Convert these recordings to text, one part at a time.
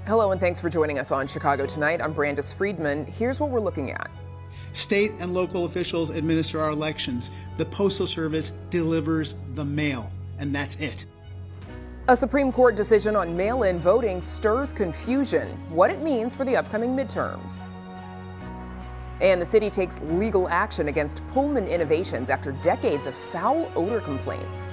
Hello and thanks for joining us on Chicago Tonight. I'm Brandis Friedman. Here's what we're looking at. State and local officials administer our elections. The Postal Service delivers the mail, and that's it. A Supreme Court decision on mail-in voting stirs confusion, what it means for the upcoming midterms. And the city takes legal action against Pullman Innovations after decades of foul odor complaints.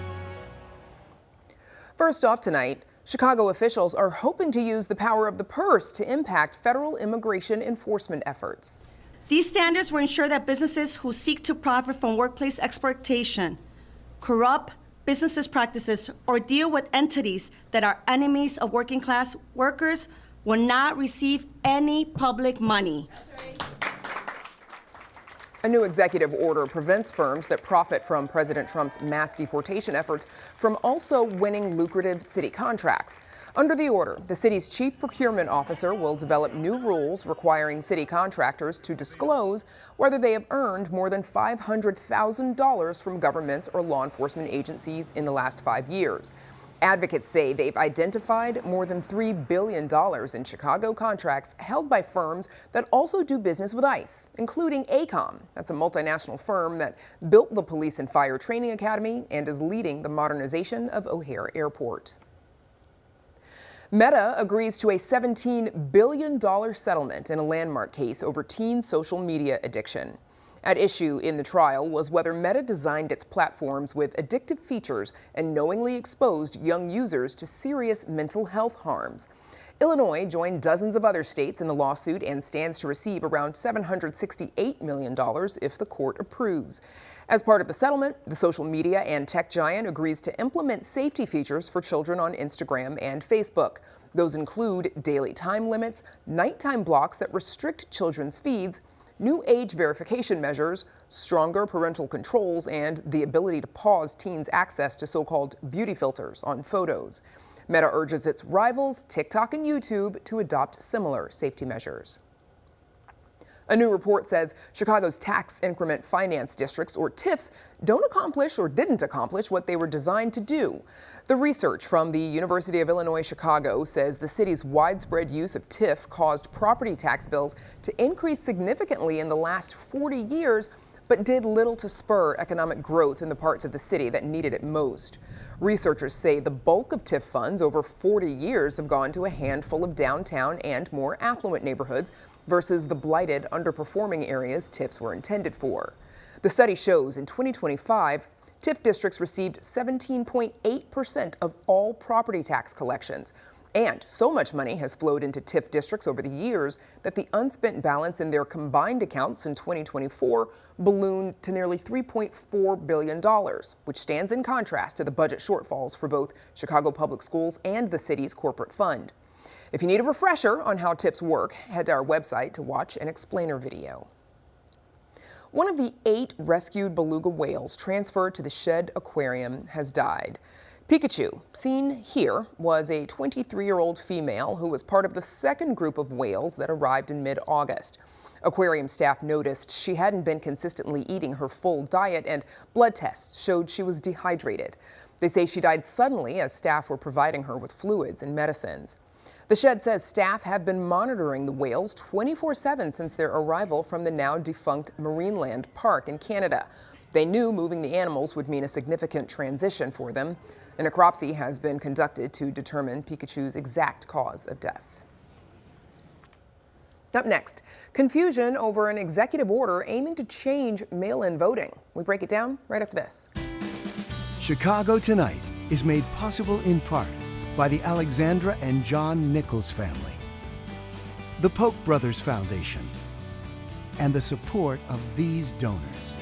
First off tonight, Chicago officials are hoping to use the power of the purse to impact federal immigration enforcement efforts. These standards will ensure that businesses who seek to profit from workplace exploitation, corrupt business practices, or deal with entities that are enemies of working class workers will not receive any public money. A new executive order prevents firms that profit from President Trump's mass deportation efforts from also winning lucrative city contracts. Under the order, the city's chief procurement officer will develop new rules requiring city contractors to disclose whether they have earned more than $500,000 from governments or law enforcement agencies in the last 5 years. Advocates say they've identified more than $3 billion in Chicago contracts held by firms that also do business with ICE, including ACOM. That's a multinational firm that built the Police and Fire Training Academy and is leading the modernization of O'Hare Airport. Meta agrees to a $17 billion settlement in a landmark case over teen social media addiction. At issue in the trial was whether Meta designed its platforms with addictive features and knowingly exposed young users to serious mental health harms. Illinois joined dozens of other states in the lawsuit and stands to receive around $768 million if the court approves. As part of the settlement, the social media and tech giant agrees to implement safety features for children on Instagram and Facebook. Those include daily time limits, nighttime blocks that restrict children's feeds, new age verification measures, stronger parental controls, and the ability to pause teens' access to so-called beauty filters on photos. Meta urges its rivals, TikTok and YouTube, to adopt similar safety measures. A new report says Chicago's tax increment finance districts, or TIFs, don't accomplish or didn't accomplish what they were designed to do. The research from the University of Illinois Chicago says the city's widespread use of TIF caused property tax bills to increase significantly in the last 40 years, but did little to spur economic growth in the parts of the city that needed it most. Researchers say the bulk of TIF funds over 40 years have gone to a handful of downtown and more affluent neighborhoods versus the blighted, underperforming areas TIFs were intended for. The study shows in 2025, TIF districts received 17.8% of all property tax collections. And so much money has flowed into TIF districts over the years that the unspent balance in their combined accounts in 2024 ballooned to nearly $3.4 billion, which stands in contrast to the budget shortfalls for both Chicago Public Schools and the city's corporate fund. If you need a refresher on how TIFs work, head to our website to watch an explainer video. One of the 8 rescued beluga whales transferred to the Shed Aquarium has died. Pikachu, seen here, was a 23-year-old female who was part of the second group of whales that arrived in mid-August. Aquarium staff noticed she hadn't been consistently eating her full diet, and blood tests showed she was dehydrated. They say she died suddenly as staff were providing her with fluids and medicines. The shed says staff have been monitoring the whales 24/7 since their arrival from the now defunct Marineland Park in Canada. They knew moving the animals would mean a significant transition for them. A necropsy has been conducted to determine Pikachu's exact cause of death. Up next, confusion over an executive order aiming to change mail-in voting. We break it down right after this. Chicago Tonight is made possible in part by the Alexandra and John Nichols family, the Polk Brothers Foundation, and the support of these donors.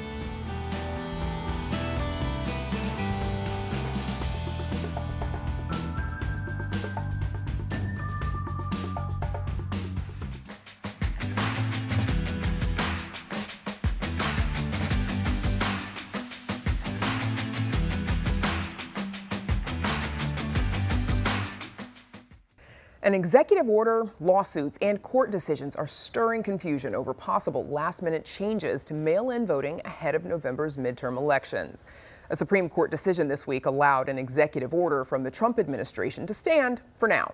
An executive order, lawsuits, and court decisions are stirring confusion over possible last-minute changes to mail-in voting ahead of November's midterm elections. A Supreme Court decision this week allowed an executive order from the Trump administration to stand for now.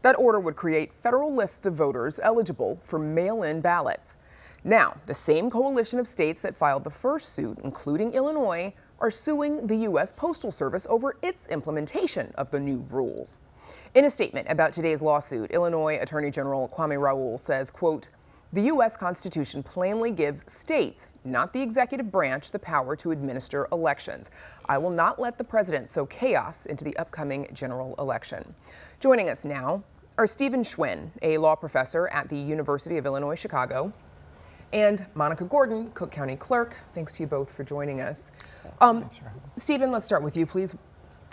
That order would create federal lists of voters eligible for mail-in ballots. Now, the same coalition of states that filed the first suit, including Illinois, are suing the U.S. Postal Service over its implementation of the new rules. In a statement about today's lawsuit, Illinois Attorney General Kwame Raoul says, quote, "The U.S. Constitution plainly gives states, not the executive branch, the power to administer elections. I will not let the president sow chaos into the upcoming general election." Joining us now are Stephen Schwinn, a law professor at the University of Illinois, Chicago, and Monica Gordon, Cook County Clerk. Thanks to you both for joining us. Stephen, let's start with you. Please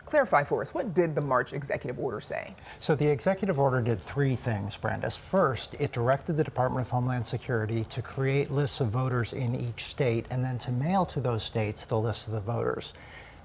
clarify for us, what did the March executive order say? So the executive order did three things, Brandis. First, it directed the Department of Homeland Security to create lists of voters in each state and then to mail to those states the list of the voters.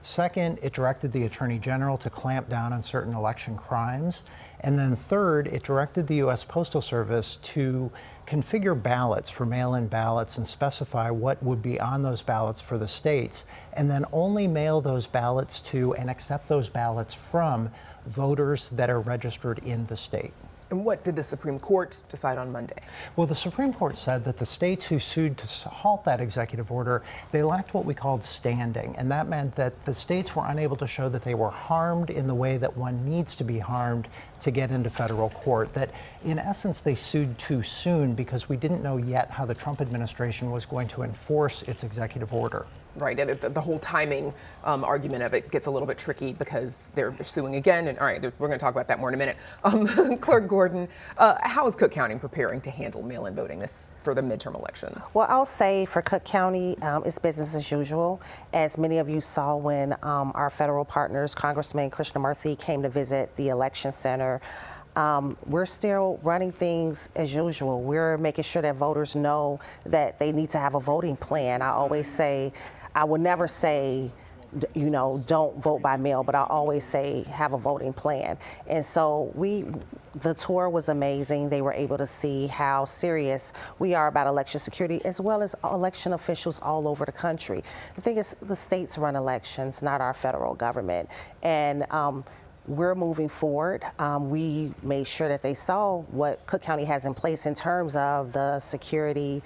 Second, it directed the Attorney General to clamp down on certain election crimes. And then third, it directed the U.S. Postal Service to configure ballots for mail-in ballots and specify what would be on those ballots for the states, and then only mail those ballots to and accept those ballots from voters that are registered in the state. And what did the Supreme Court decide on Monday? Well, the Supreme Court said that the states who sued to halt that executive order, they lacked what we called standing. And that meant that the states were unable to show that they were harmed in the way that one needs to be harmed to get into federal court. That in essence, they sued too soon because we didn't know yet how the Trump administration was going to enforce its executive order. Right, and the whole timing argument of it gets a little bit tricky because they're suing again. And all right, we're going to talk about that more in a minute. Clerk Gordon, how is Cook County preparing to handle mail-in voting for the midterm elections? Well, I'll say for Cook County, it's business as usual. As many of you saw when our federal partners, Congressman Krishnamurthy, came to visit the election center. We're still running things as usual. We're making sure that voters know that they need to have a voting plan. I always say, I would never say, you know, don't vote by mail, but I always say have a voting plan. And so the tour was amazing. They were able to see how serious we are about election security, as well as election officials all over the country. The thing is, the states run elections, not our federal government. And we're moving forward. We made sure that they saw what Cook County has in place in terms of the security,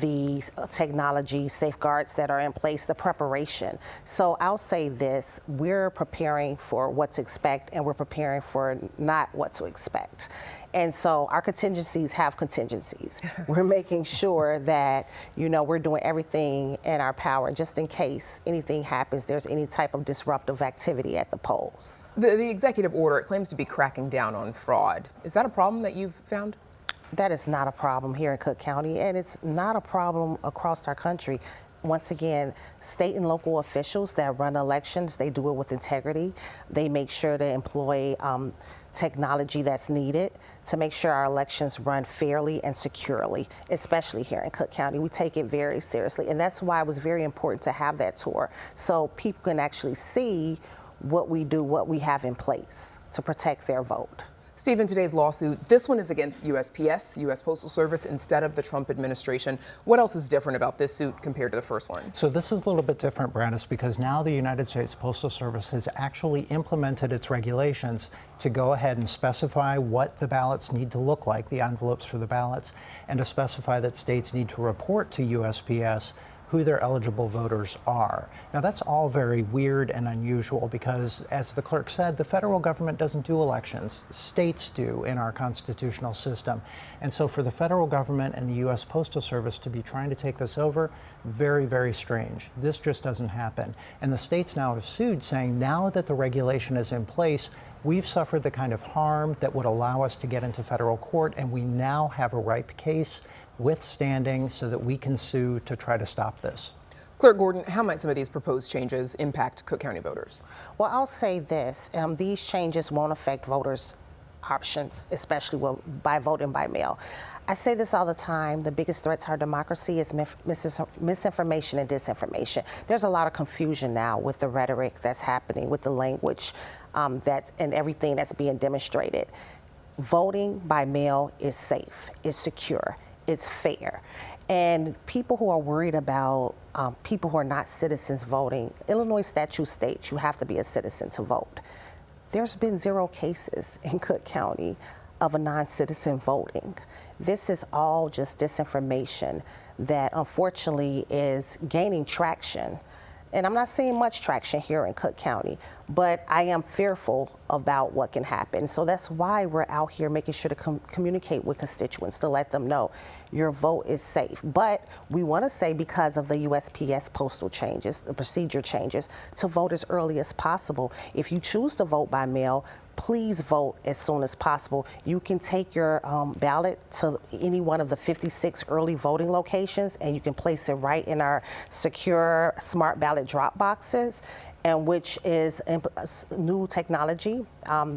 the technology safeguards that are in place, the preparation. So I'll say this, we're preparing for what to expect and we're preparing for not what to expect. And so our contingencies have contingencies. We're making sure that, you know, we're doing everything in our power just in case anything happens, there's any type of disruptive activity at the polls. The executive order, it claims to be cracking down on fraud. Is that a problem that you've found? That is not a problem here in Cook County, and it's not a problem across our country. Once again, state and local officials that run elections, they do it with integrity. They make sure to employ technology that's needed to make sure our elections run fairly and securely, especially here in Cook County. We take it very seriously, and that's why it was very important to have that tour, so people can actually see what we do, what we have in place to protect their vote. Stephen, today's lawsuit, this one is against USPS, U.S. Postal Service, instead of the Trump administration. What else is different about this suit compared to the first one? So this is a little bit different, Brandis, because now the United States Postal Service has actually implemented its regulations to go ahead and specify what the ballots need to look like, the envelopes for the ballots, and to specify that states need to report to USPS who their eligible voters are. Now that's all very weird and unusual because, as the clerk said, the federal government doesn't do elections. States do in our constitutional system. And so for the federal government and the U.S. Postal Service to be trying to take this over, very, very strange. This just doesn't happen. And the states now have sued, saying now that the regulation is in place, we've suffered the kind of harm that would allow us to get into federal court, and we now have a ripe case with standing so that we can sue to try to stop this. Clerk Gordon, how might some of these proposed changes impact Cook County voters? Well, I'll say this, these changes won't affect voters' options, especially by voting by mail. I say this all the time, the biggest threat to our democracy is misinformation and disinformation. There's a lot of confusion now with the rhetoric that's happening, with the language and everything that's being demonstrated. voting by mail is safe, it's secure, it's fair. And people who are worried about people who are not citizens voting, Illinois statute states you have to be a citizen to vote. There's been 0 cases in Cook County of a non-citizen voting. This is all just disinformation that unfortunately is gaining traction. And I'm not seeing much traction here in Cook County, but I am fearful about what can happen. So that's why we're out here making sure to communicate with constituents to let them know your vote is safe. But we want to say, because of the USPS postal changes, the procedure changes, to vote as early as possible. If you choose to vote by mail, please vote as soon as possible. You can take your ballot to any one of the 56 early voting locations, and you can place it right in our secure smart ballot drop boxes, and which is new technology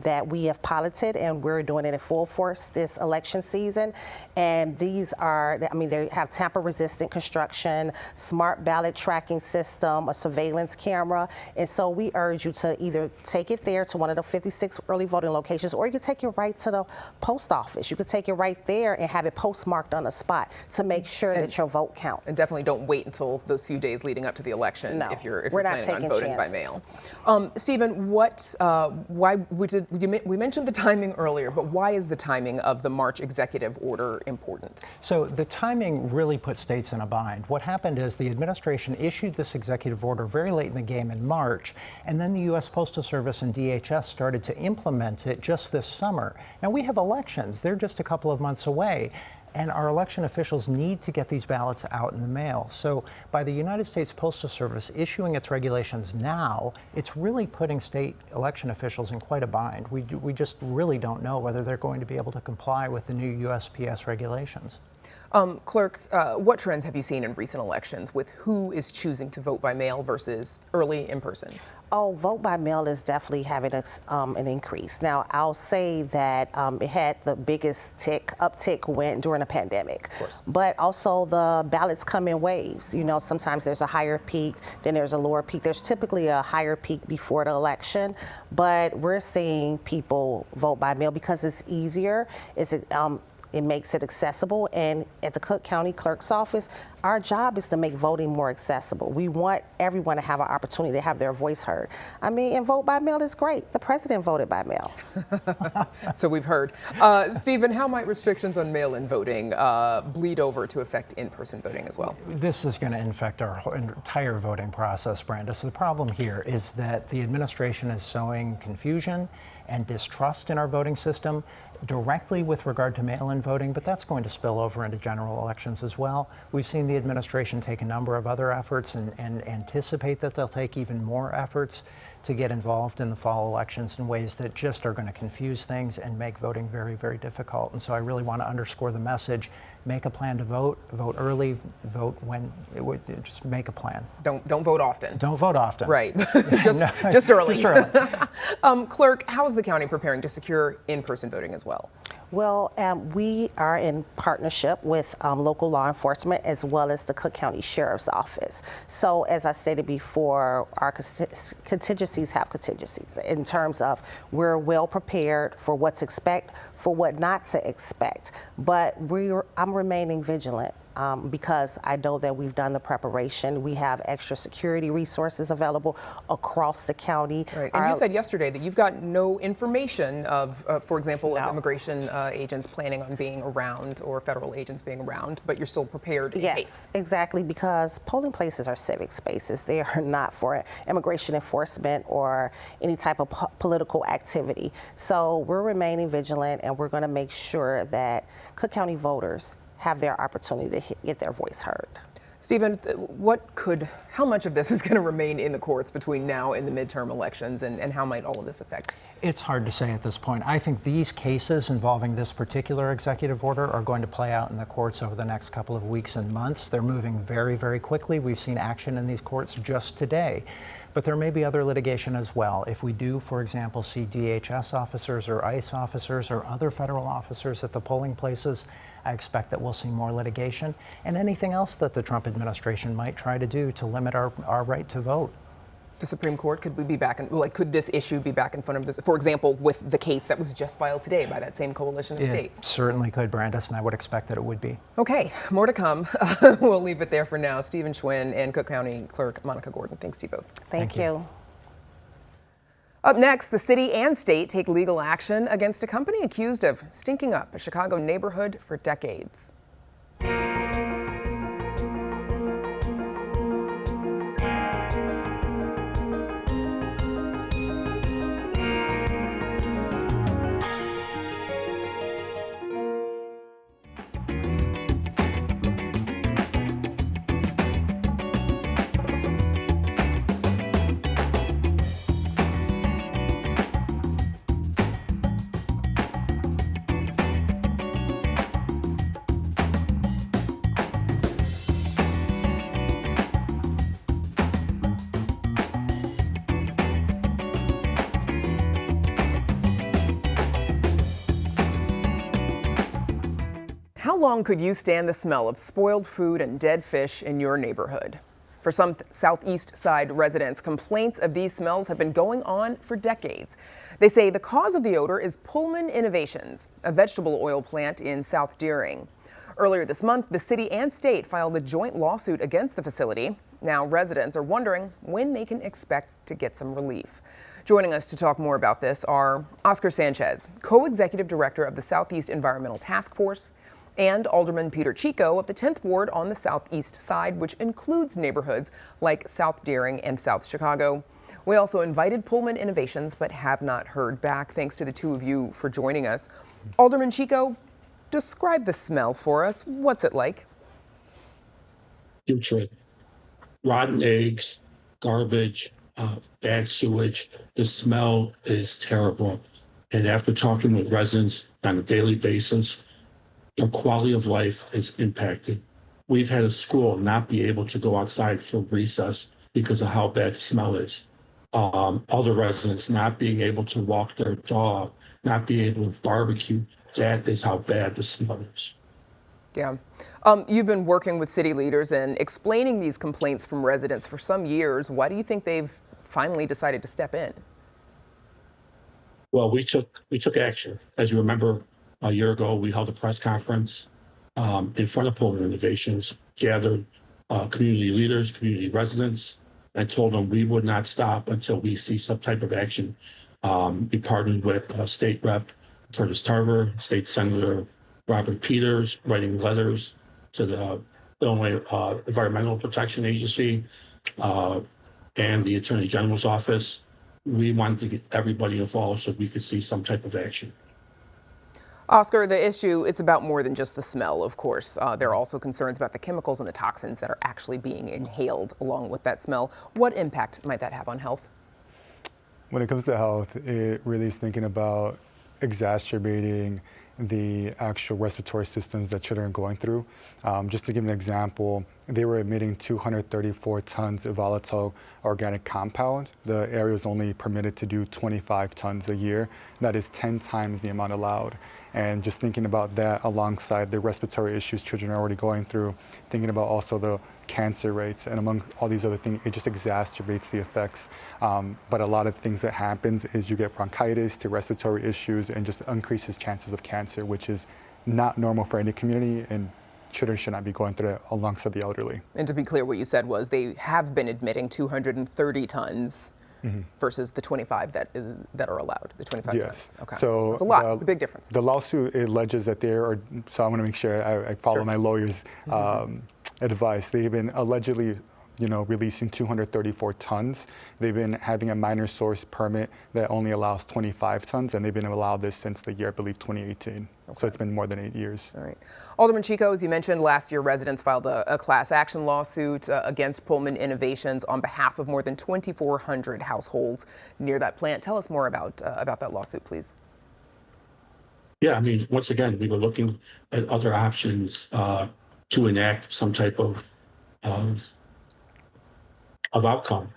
that we have piloted, and we're doing it in full force this election season. And these are, I mean, they have tamper-resistant construction, smart ballot tracking system, a surveillance camera. And so we urge you to either take it there to one of the 56 early voting locations, or you could take it right to the post office. You could take it right there and have it postmarked on the spot to make sure that your vote counts. And definitely don't wait until those few days leading up to the election. No, if you're we're not planning on voting chances. by mail. Stephen, we mentioned the timing earlier, but why is the timing of the March executive order important? So the timing really put states in a bind. What happened is the administration issued this executive order very late in the game in March, and then the U.S. Postal Service and DHS started to implement it just this summer. Now we have elections. They're just a couple of months away. And our election officials need to get these ballots out in the mail. So by the United States Postal Service issuing its regulations now, it's really putting state election officials in quite a bind. We just really don't know whether they're going to be able to comply with the new USPS regulations. Clerk, what trends have you seen in recent elections with who is choosing to vote by mail versus early in person? Oh, vote by mail is definitely having an increase. Now, I'll say that it had the biggest uptick went during the pandemic. Of course. But also the ballots come in waves. You know, sometimes there's a higher peak, then there's a lower peak. There's typically a higher peak before the election, but we're seeing people vote by mail because it's easier. It makes it accessible, and at the Cook County Clerk's Office, our job is to make voting more accessible. We want everyone to have an opportunity to have their voice heard. I mean, and vote by mail is great. The president voted by mail. So we've heard. Stephen, how might restrictions on mail-in voting bleed over to affect in-person voting as well? This is going to infect our entire voting process, Brenda. So the problem here is that the administration is sowing confusion and distrust in our voting system directly with regard to mail-in voting, but that's going to spill over into general elections as well. We've seen the administration take a number of other efforts and anticipate that they'll take even more efforts to get involved in the fall elections in ways that just are going to confuse things and make voting very, very difficult. And so I really want to underscore the message: make a plan to vote, vote early, vote when, just make a plan. Don't vote often. Don't vote often. Right, just early. Just early. Clerk, how is the county preparing to secure in-person voting as well? Well, we are in partnership with local law enforcement as well as the Cook County Sheriff's Office. So as I stated before, our contingencies have contingencies in terms of we're well prepared for what to expect, for what not to expect. But I'm remaining vigilant. Because I know that we've done the preparation. We have extra security resources available across the county. Right. And you said yesterday that you've got no information of, for example, of immigration agents planning on being around or federal agents being around, but you're still prepared in case. Yes, exactly, because polling places are civic spaces. They are not for immigration enforcement or any type of political activity. So we're remaining vigilant, and we're going to make sure that Cook County voters have their opportunity to get their voice heard. Stephen, how much of this is going to remain in the courts between now and the midterm elections, and how might all of this affect? It's hard to say at this point. I think these cases involving this particular executive order are going to play out in the courts over the next couple of weeks and months. They're moving very, very quickly. We've seen action in these courts just today. But there may be other litigation as well. If we do, for example, see DHS officers or ICE officers or other federal officers at the polling places, I expect that we'll see more litigation and anything else that the Trump administration might try to do to limit our right to vote. the Supreme Court? Could we be back in, like, could this issue be back in front of this, for example, with the case that was just filed today by that same coalition of states? It certainly could, Brandis, and I would expect that it would be. Okay, more to come. We'll leave it there for now. Stephen Schwinn and Cook County Clerk Monica Gordon. Thanks to you both. Thank you. Up next, the city and state take legal action against a company accused of stinking up a Chicago neighborhood for decades. How long could you stand the smell of spoiled food and dead fish in your neighborhood? For some Southeast Side residents, complaints of these smells have been going on for decades. They say the cause of the odor is Pullman Innovations, a vegetable oil plant in South Deering. Earlier this month, the city and state filed a joint lawsuit against the facility. Now residents are wondering when they can expect to get some relief. Joining us to talk more about this are Oscar Sanchez, co-executive director of the Southeast Environmental Task Force, and Alderman Peter Chico of the 10th Ward on the Southeast Side, which includes neighborhoods like South Deering and South Chicago. We also invited Pullman Innovations, but have not heard back. Thanks to the two of you for joining us. Alderman Chico, describe the smell for us. What's it like? Putrid. Rotten eggs, garbage, bad sewage. The smell is terrible. And after talking with residents on a daily basis, their quality of life is impacted. We've had a school not be able to go outside for recess because of how bad the smell is. Other residents not being able to walk their dog, not being able to barbecue. That is how bad the smell is. Yeah. You've been working with city leaders and explaining these complaints from residents for some years. Why do you think they've finally decided to step in? Well, we took action. As you remember, a year ago, we held a press conference in front of Pullman Innovations, gathered community leaders, community residents, and told them we would not stop until we see some type of action. We partnered with State Rep Curtis Tarver, State Senator Robert Peters, writing letters to the Illinois Environmental Protection Agency and the Attorney General's office. We wanted to get everybody involved so we could see some type of action. Oscar, the issue, it's about more than just the smell, of course. There are also concerns about the chemicals and the toxins that are actually being inhaled along with that smell. What impact might that have on health? When it comes to health, it really is thinking about exacerbating the actual respiratory systems that children are going through. Just to give an example, they were emitting 234 tons of volatile organic compounds. The area was only permitted to do 25 tons a year. That is 10 times the amount allowed. And just thinking about that alongside the respiratory issues children are already going through, thinking about also the cancer rates and among all these other things, it just exacerbates the effects. But a lot of things that happens is you get bronchitis to respiratory issues and just increases chances of cancer, which is not normal for any community, and children should not be going through it alongside the elderly. And to be clear, what you said was they have been admitting 230 tons versus the 25 that are allowed, the 25 tons. Okay, So that's a lot, it's a big difference. The lawsuit alleges that there are, so I want to make sure I follow my lawyer's advice. They've been allegedly, releasing 234 tons. They've been having a minor source permit that only allows 25 tons, and they've been allowed this since the year, I believe, 2018. Okay. So it's been more than 8 years. All right. Alderman Chico, as you mentioned, last year residents filed a class action lawsuit against Pullman Innovations on behalf of more than 2,400 households near that plant. Tell us more about that lawsuit, please. Yeah, I mean, once again, we were looking at other options to enact some type of outcome.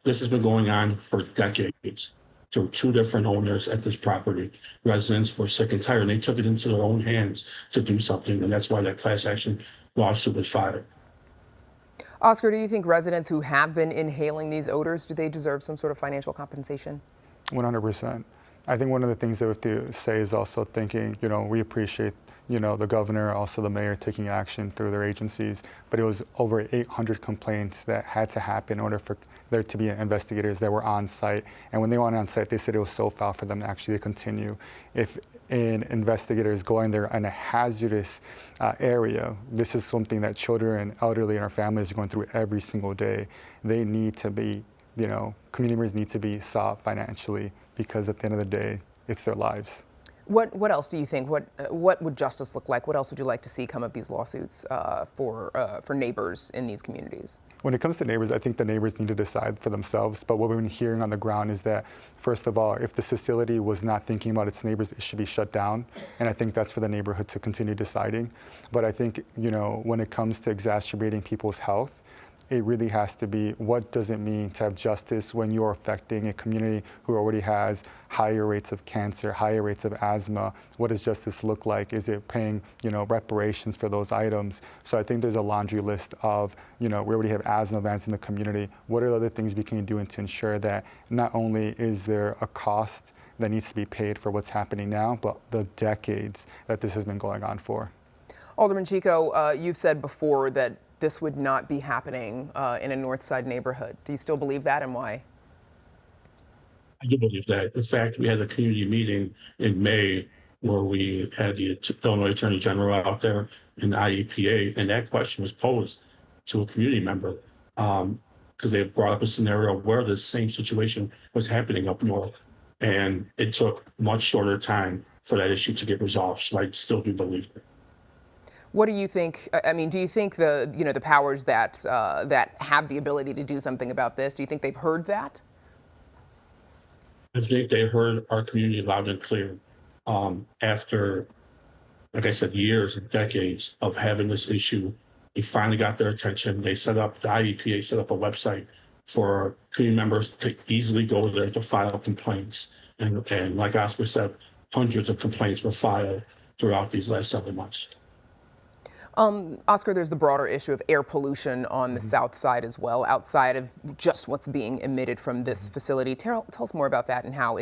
This has been going on for decades. There were two different owners at this property. Residents were sick and tired, and they took it into their own hands to do something, and that's why that class action lawsuit was filed. Oscar, do you think residents who have been inhaling these odors, do they deserve some sort of financial compensation? 100%. I think one of the things that we have to say is also thinking, we appreciate, the governor, also the mayor taking action through their agencies, but it was over 800 complaints that had to happen in order for there to be investigators that were on site. And when they went on site, they said it was so foul for them to actually continue. If an investigator is going there in a hazardous area, this is something that children and elderly and our families are going through every single day. They need to be, community members need to be sought financially, because at the end of the day, it's their lives. What else do you think? What would justice look like? What else would you like to see come of these lawsuits for neighbors in these communities? When it comes to neighbors, I think the neighbors need to decide for themselves. But what we've been hearing on the ground is that, first of all, if the facility was not thinking about its neighbors, it should be shut down. And I think that's for the neighborhood to continue deciding. But I think, when it comes to exacerbating people's health, it really has to be, what does it mean to have justice when you're affecting a community who already has higher rates of cancer, higher rates of asthma? What does justice look like? Is it paying, reparations for those items? So I think there's a laundry list of, we already have asthma vans in the community. What are the other things we can be doing to ensure that not only is there a cost that needs to be paid for what's happening now, but the decades that this has been going on for? Alderman Chico, you've said before that this would not be happening in a North Side neighborhood. Do you still believe that, and why? I do believe that. In fact, we had a community meeting in May where we had the Illinois Attorney General out there in the IEPA, and that question was posed to a community member because they brought up a scenario where the same situation was happening up north, and it took much shorter time for that issue to get resolved. So I still do believe that. What do you think? I mean, do you think the powers that have the ability to do something about this? Do you think they've heard that? I think they heard our community loud and clear. After, like I said, years and decades of having this issue, they finally got their attention. The IEPA set up a website for community members to easily go there to file complaints. And like Oscar said, hundreds of complaints were filed throughout these last several months. Oscar, there's the broader issue of air pollution on the south side as well, outside of just what's being emitted from this facility. Tell us more about that and how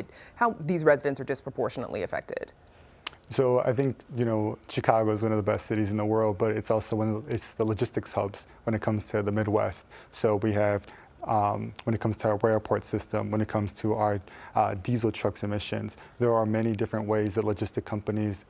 these residents are disproportionately affected. So I think, Chicago is one of the best cities in the world, but it's also it's the logistics hubs when it comes to the Midwest. So we have, when it comes to our airport system, when it comes to our diesel trucks emissions, there are many different ways that logistic companies,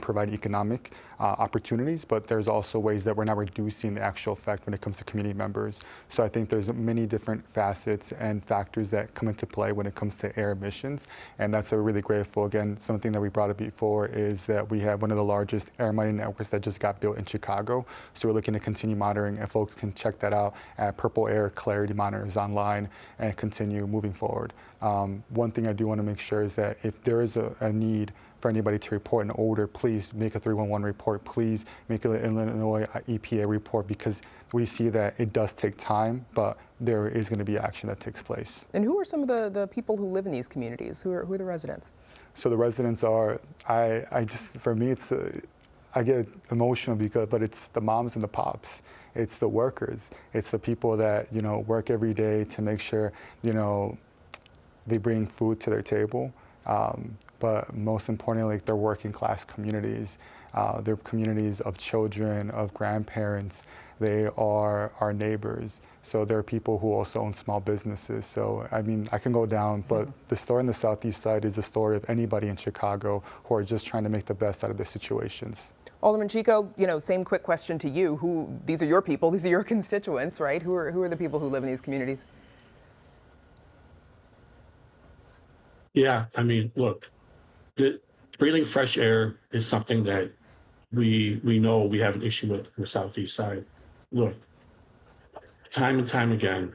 provide economic opportunities, but there's also ways that we're not reducing the actual effect when it comes to community members. So I think there's many different facets and factors that come into play when it comes to air emissions, and that's a really grateful. Again, something that we brought up before is that we have one of the largest air monitoring networks that just got built in Chicago. So we're looking to continue monitoring, and folks can check that out at Purple Air Clarity Monitors online and continue moving forward. One thing I do want to make sure is that if there is a need for anybody to report an odor, please make a 311 report. Please make an Illinois EPA report, because we see that it does take time, but there is going to be action that takes place. And who are some of the people who live in these communities? Who are the residents? So the residents are, for me, I get emotional but it's the moms and the pops. It's the workers. It's the people that, work every day to make sure, they bring food to their table. But most importantly, they're working class communities. They're communities of children, of grandparents. They are our neighbors. So there are people who also own small businesses. So, I mean, I can go down, but the story on the Southeast side is the story of anybody in Chicago who are just trying to make the best out of their situations. Alderman Chico, same quick question to you. These are your people, these are your constituents, right? Who are the people who live in these communities? Yeah, I mean, look, breathing fresh air is something that we know we have an issue with on the Southeast side. Look, time and time again,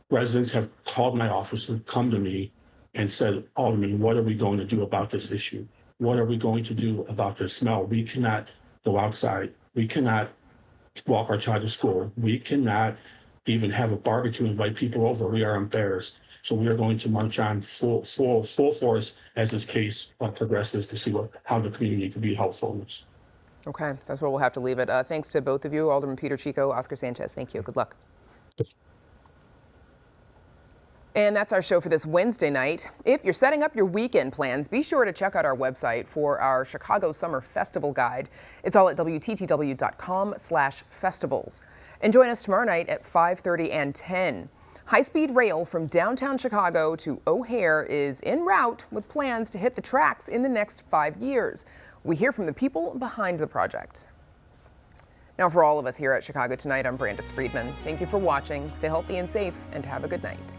residents have called my office and come to me and said, Alderman, what are we going to do about this issue? What are we going to do about the smell? We cannot go outside. We cannot walk our child to school. We cannot even have a barbecue and invite people over. We are embarrassed. So we are going to march on full force as this case progresses to see how the community can be helpful in this. Okay, that's where we'll have to leave it. Thanks to both of you, Alderman Peter Chico, Oscar Sanchez. Thank you. Good luck. And that's our show for this Wednesday night. If you're setting up your weekend plans, be sure to check out our website for our Chicago Summer Festival Guide. It's all at WTTW.com/festivals. And join us tomorrow night at 5:30 and 10. High-speed rail from downtown Chicago to O'Hare is en route with plans to hit the tracks in the next 5 years. We hear from the people behind the project. Now, for all of us here at Chicago Tonight, I'm Brandis Friedman. Thank you for watching. Stay healthy and safe, and have a good night.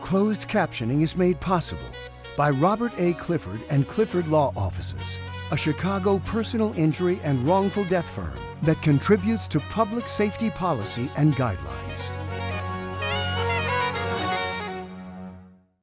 Closed captioning is made possible by Robert A. Clifford and Clifford Law Offices, a Chicago personal injury and wrongful death firm that contributes to public safety policy and guidelines.